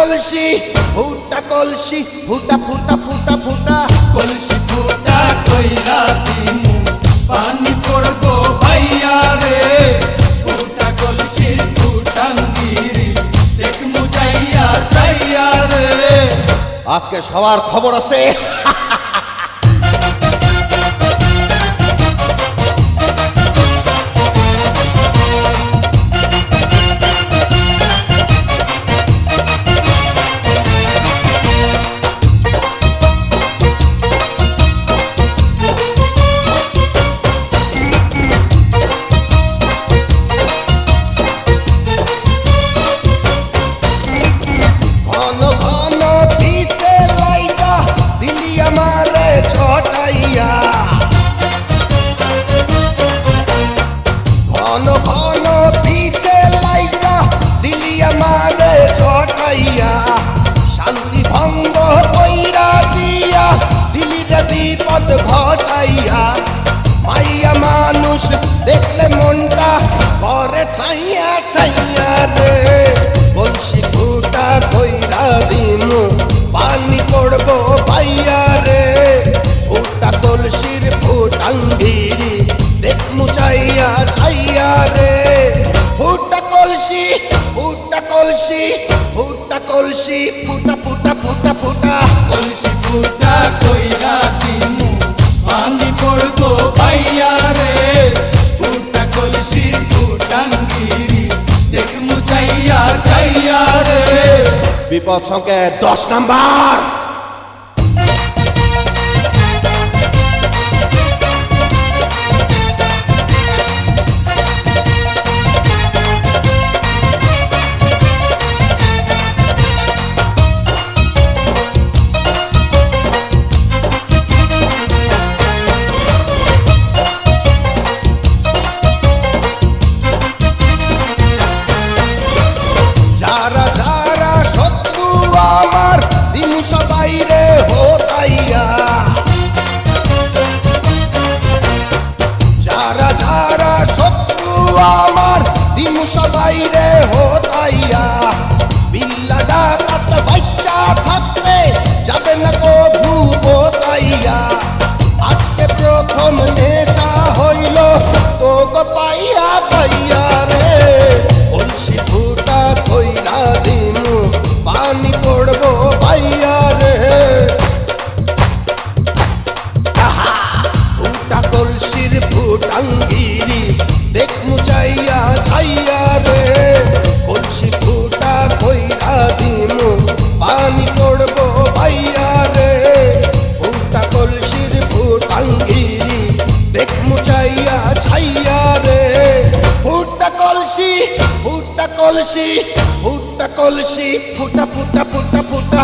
কলসি ফুটা কলসি ফুটা ফুটা ফুটা ফুটা কলসি ফুটা কইরা দিমু পানি পড়বো ভাইয়া রে ফুটা কলসির ফুটাঙ্গিরি দেখমু যাইয়া যাইয়া রে আজকে সবার খবর আছে বিপদ ঘটাইয়া মাইয়া মানুষ দেখলে মনটা করে ছাইয়া ছাইয়া রে কলসি ফুটা কইরা দিমু পানি পড়বো পাইয়া রে ফুটা কলসির ফুটাঙ্গিরি দেখমু চাইয়া ছাইয়া রে ফুটা কলসি ফুটা কলসি ফুটা কলসি ফুটা ফুটা ফুটা ফুটা কলসি ফুটা কইরা দিমু পানি পড়বো ভাইয়া রে ফুটা কলসির ফুটাঙ্গিরি দেখমু যাইয়া যাইয়া রে বিপদ সংকেত 10 নাম্বার যারা যারা শত্রু আমার দিন সবাই রে হোতাইয়া যারা যারা শত্রু আমার দিন সবাই রে হোতাইয়া বিল্লা ডাকাত বাচ্চা থাকলে যাবে না কভু বোতাইয়া আজকে প্রথম নেশা হইল তো গো পাইয়া পাইয়া রে কলসি ফুটা কইরা দিমু পানি পড়বো পাইয়া রে ফুটা কলসির ফুটাঙ্গিরি দেখমু চাইয়া ছাইয়া রে কলসি ফুটা কইরা দিমু পানি পড়বো পাইয়া রে ফুটা কলসির ফুটাঙ্গিরি দেখমু চাইয়া ছাইয়া রে ফুটা কলসি ফুটা কলসি ফুটা কলসি ফুটা ফুটা ফুটা ফুটা